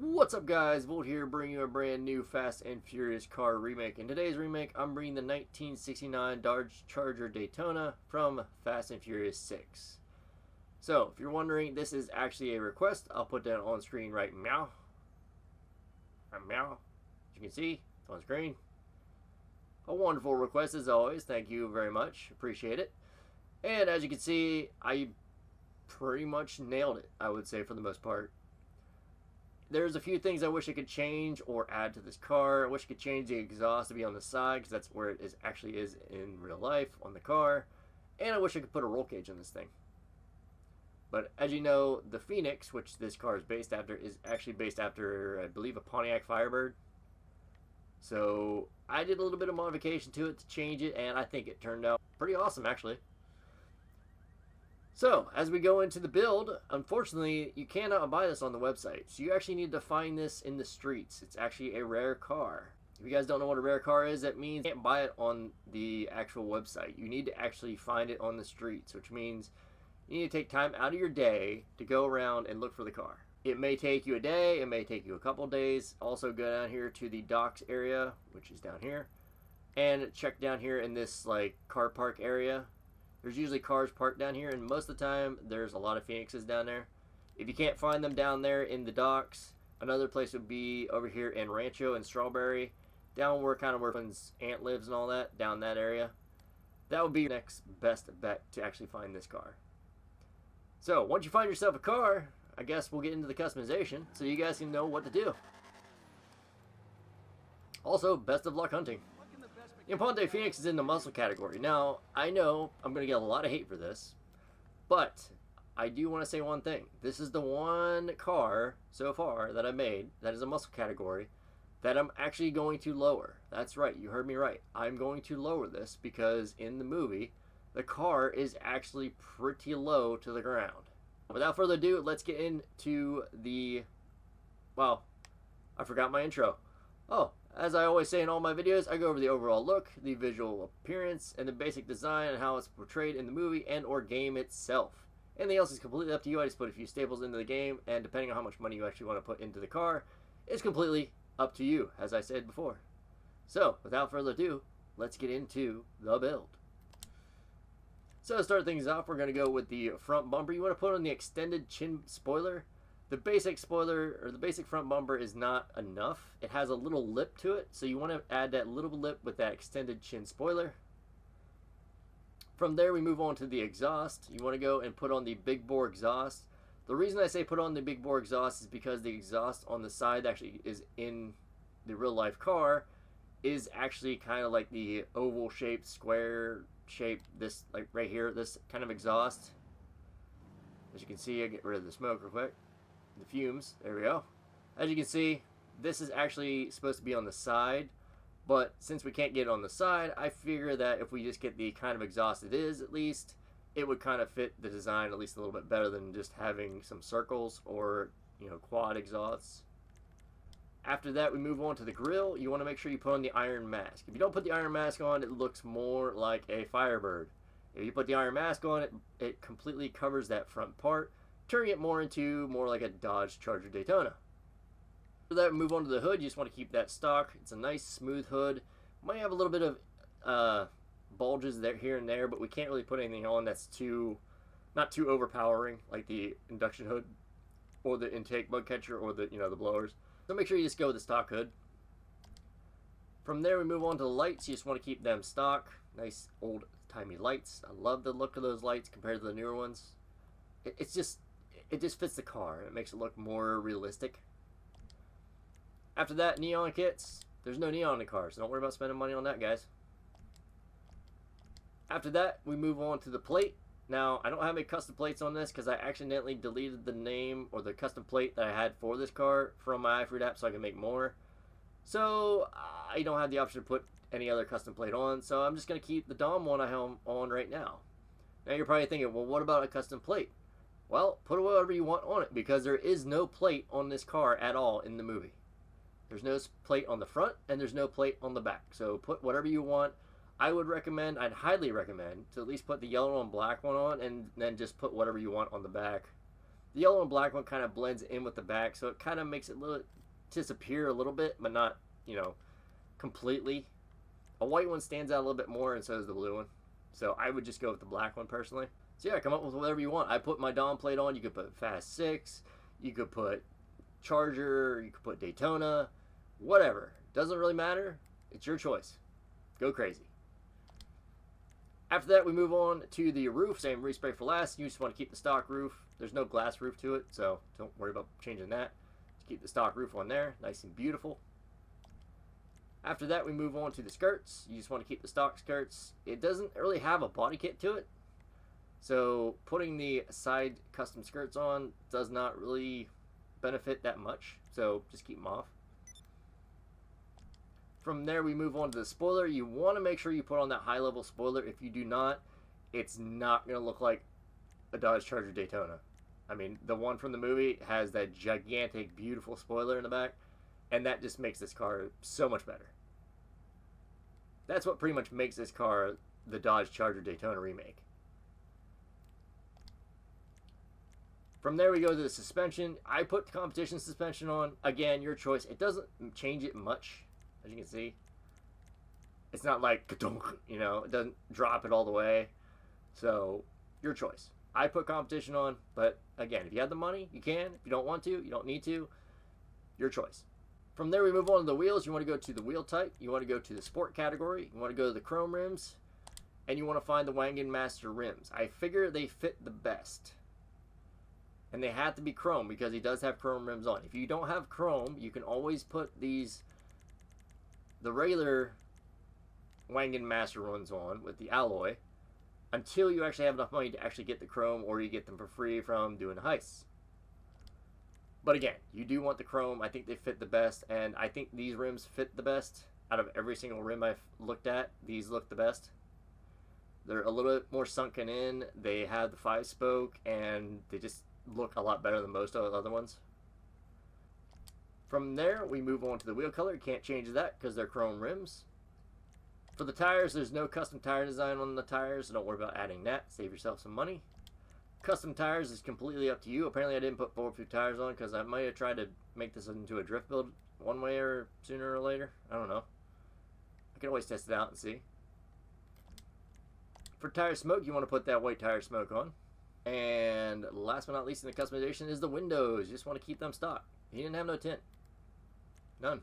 What's up guys, Volt here bringing you a brand new Fast and Furious car remake. In today's remake, I'm bringing the 1969 Dodge Charger Daytona from Fast and Furious 6. So, if you're wondering, this is actually a request. I'll put that on screen right now. Meow. As you can see, it's on screen. A wonderful request as always. Thank you very much. Appreciate it. And as you can see, I pretty much nailed it, I would say, for the most part. There's a few things I wish I could change or add to this car. I wish I could change the exhaust to be on the side because that's where it actually is in real life on the car. And I wish I could put a roll cage on this thing. But as you know, the Phoenix, which this car is based after, is actually based after, I believe, a Pontiac Firebird. So I did a little bit of modification to it to change it, and I think it turned out pretty awesome, actually. So, as we go into the build, unfortunately, you cannot buy this on the website. So you actually need to find this in the streets. It's actually a rare car. If you guys don't know what a rare car is, that means you can't buy it on the actual website. You need to actually find it on the streets, which means you need to take time out of your day to go around and look for the car. It may take you a day, it may take you a couple days. Also go down here to the docks area, which is down here, and check down here in this like car park area. There's usually cars parked down here, and most of the time there's a lot of Phoenixes down there. If you can't find them down there in the docks, another place would be over here in Rancho and Strawberry, down where kind of where his aunt lives and all that, down that area. That would be your next best bet to actually find this car. So once you find yourself a car, I guess we'll get into the customization so you guys can know what to do. Also, best of luck hunting. Imponte Phoenix is in the muscle category. Now, I know I'm going to get a lot of hate for this, but I do want to say one thing. This is the one car so far that I made that is a muscle category that I'm actually going to lower. That's right, you heard me right. I'm going to lower this because in the movie, the car is actually pretty low to the ground. Without further ado, let's get into the... Well, I forgot my intro. Oh. As I always say in all my videos, I go over the overall look, the visual appearance, and the basic design and how it's portrayed in the movie and or game itself. Anything else is completely up to you. I just put a few staples into the game, and depending on how much money you actually want to put into the car, it's completely up to you, as I said before. So, without further ado, let's get into the build. So to start things off, we're going to go with the front bumper. You want to put on the extended chin spoiler. The basic spoiler, or the basic front bumper, is not enough. It has a little lip to it, so you want to add that little lip with that extended chin spoiler. From there, we move on to the exhaust. You want to go and put on the big bore exhaust. The reason I say put on the big bore exhaust is because the exhaust on the side actually is in the real life car is actually kind of like the oval shaped, square shaped, this like right here, this kind of exhaust. As you can see, I get rid of the smoke real quick. The fumes, there we go. As you can see, this is actually supposed to be on the side, but since we can't get it on the side, I figure that if we just get the kind of exhaust it is, at least, it would kind of fit the design at least a little bit better than just having some circles or, you know, quad exhausts. After that, we move on to the grille. You want to make sure you put on the iron mask. If you don't put the iron mask on, it looks more like a Firebird. If you put the iron mask on, it completely covers that front part, turning it more like a Dodge Charger Daytona. After that, we move on to the hood. You just want to keep that stock. It's a nice smooth hood. Might have a little bit of bulges there, here and there, but we can't really put anything on that's not too overpowering, like the induction hood or the intake bug catcher or the the blowers. So make sure you just go with the stock hood. From there, we move on to the lights. You just want to keep them stock. Nice old timey lights. I love the look of those lights compared to the newer ones. It just fits the car. It makes it look more realistic. After that, neon kits. There's no neon in the car, so don't worry about spending money on that, guys. After that, we move on to the plate. Now, I don't have any custom plates on this because I accidentally deleted the name or the custom plate that I had for this car from my iFruit app so I can make more. So, I don't have the option to put any other custom plate on, so I'm just going to keep the Dom one I have on right now. Now, you're probably thinking, well, what about a custom plate? Well, put whatever you want on it because there is no plate on this car at all in the movie. There's no plate on the front and there's no plate on the back. So put whatever you want. I'd highly recommend to at least put the yellow and black one on and then just put whatever you want on the back. The yellow and black one kind of blends in with the back, so it kind of makes it disappear a little bit, but not, you know, completely. A white one stands out a little bit more, and so does the blue one. So I would just go with the black one personally. So yeah, come up with whatever you want. I put my Dom plate on. You could put Fast 6. You could put Charger. You could put Daytona. Whatever. Doesn't really matter. It's your choice. Go crazy. After that, we move on to the roof. Same respray for last. You just want to keep the stock roof. There's no glass roof to it, so don't worry about changing that. Just keep the stock roof on there. Nice and beautiful. After that, we move on to the skirts. You just want to keep the stock skirts. It doesn't really have a body kit to it, so putting the side custom skirts on does not really benefit that much, so just keep them off. From there, we move on to the spoiler. You want to make sure you put on that high-level spoiler. If you do not, it's not going to look like a Dodge Charger Daytona. I mean, the one from the movie has that gigantic, beautiful spoiler in the back, and that just makes this car so much better. That's what pretty much makes this car the Dodge Charger Daytona remake. From there, we go to the suspension. I put the competition suspension on. Again, your choice. It doesn't change it much, as you can see. It's not like, you know, it doesn't drop it all the way. So, your choice. I put competition on, but again, if you have the money, you can. If you don't want to, you don't need to. Your choice. From there, we move on to the wheels. You want to go to the wheel type. You want to go to the sport category. You want to go to the chrome rims. And you want to find the Wagon Master rims. I figure they fit the best. And they have to be chrome because he does have chrome rims on. If you don't have chrome, you can always put the regular Wagon Master ones on with the alloy until you actually have enough money to actually get the chrome, or you get them for free from doing heists. But again, you do want the chrome. I think they fit the best, and I think these rims fit the best. Out of every single rim I've looked at, these look the best. They're a little bit more sunken in. They have the 5-spoke, and they just look a lot better than most of the other ones. From there, we move on to the wheel color. You can't change that because they're chrome rims. For the tires, there's no custom tire design on the tires, so don't worry about adding that. Save yourself some money. Custom tires is completely up to you. Apparently I didn't put forward few tires on because I might have tried to make this into a drift build one way or sooner or later. I don't know. I can always test it out and see. For tire smoke, you want to put that white tire smoke on. And last but not least in the customization is the windows. You just want to keep them stock. He didn't have no tint. None.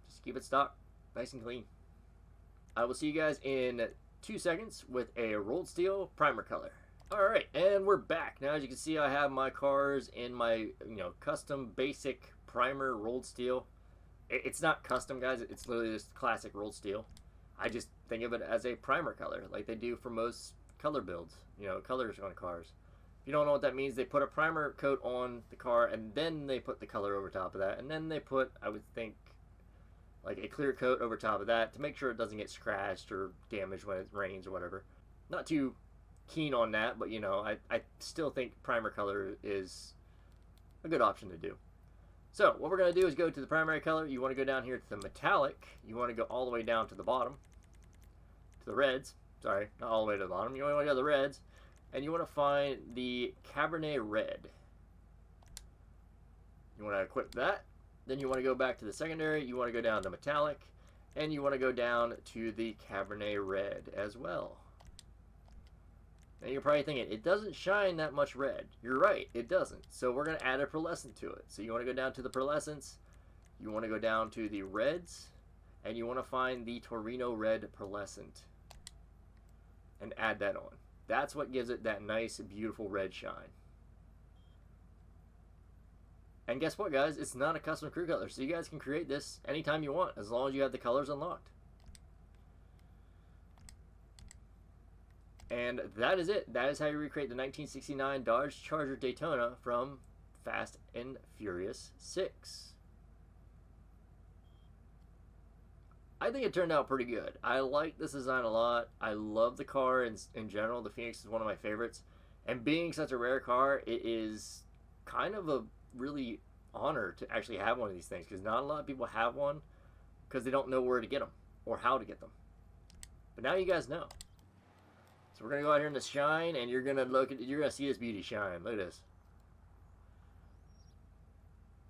Just keep it stock. Nice and clean. I will see you guys in 2 seconds with a rolled steel primer color. Alright, and we're back. Now, as you can see, I have my cars in my, custom basic primer rolled steel. It's not custom, guys. It's literally just classic rolled steel. I just think of it as a primer color, like they do for most color builds, colors on cars. If you don't know what that means, they put a primer coat on the car, and then they put the color over top of that, and then they put, I would think, like a clear coat over top of that to make sure it doesn't get scratched or damaged when it rains or whatever. Not too keen on that, but I still think primer color is a good option to do. So what we're going to do is go to the primary color. You want to go down here to the metallic. You want to go all the way down to the bottom, to the reds. Sorry, not all the way to the bottom. You want to go to the reds, and you want to find the Cabernet red. You want to equip that. Then you want to go back to the secondary. You want to go down to metallic, and you want to go down to the Cabernet red as well. Now you're probably thinking, it doesn't shine that much red. You're right, it doesn't. So we're going to add a pearlescent to it. So you want to go down to the pearlescents, you want to go down to the reds, and you want to find the Torino red pearlescent and add that on. That's what gives it that nice, beautiful red shine. And guess what, guys? It's not a custom crew color, so you guys can create this anytime you want, as long as you have the colors unlocked. And that is it. That is how you recreate the 1969 Dodge Charger Daytona from Fast and Furious 6. I think it turned out pretty good. I like this design a lot. I love the car in general. The Phoenix is one of my favorites. And being such a rare car, it is kind of a really honor to actually have one of these things, because not a lot of people have one because they don't know where to get them or how to get them. But now you guys know. So we're gonna go out here in the shine, and you're gonna see this beauty shine. Look at this.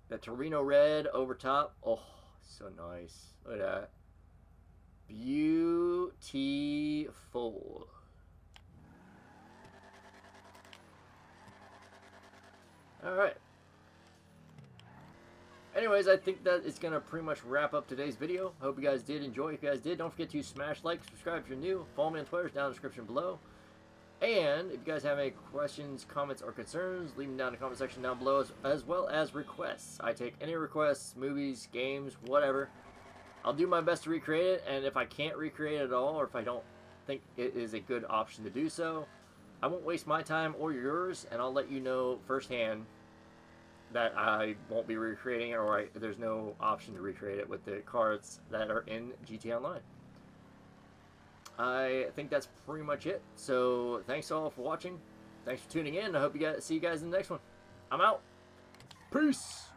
The Torino red over top. Oh, so nice. Look at that. Beautiful. Alright. Anyways, I think that is going to pretty much wrap up today's video. Hope you guys did enjoy. If you guys did, don't forget to smash like, subscribe if you're new. Follow me on Twitter, down in the description below. And if you guys have any questions, comments, or concerns, leave them down in the comment section down below, as well as requests. I take any requests, movies, games, whatever. I'll do my best to recreate it, and if I can't recreate it at all, or if I don't think it is a good option to do so, I won't waste my time or yours, and I'll let you know firsthand that I won't be recreating it, or there's no option to recreate it with the cards that are in GTA Online. I think that's pretty much it. So thanks all for watching. Thanks for tuning in. I hope you guys see you guys in the next one. I'm out. Peace.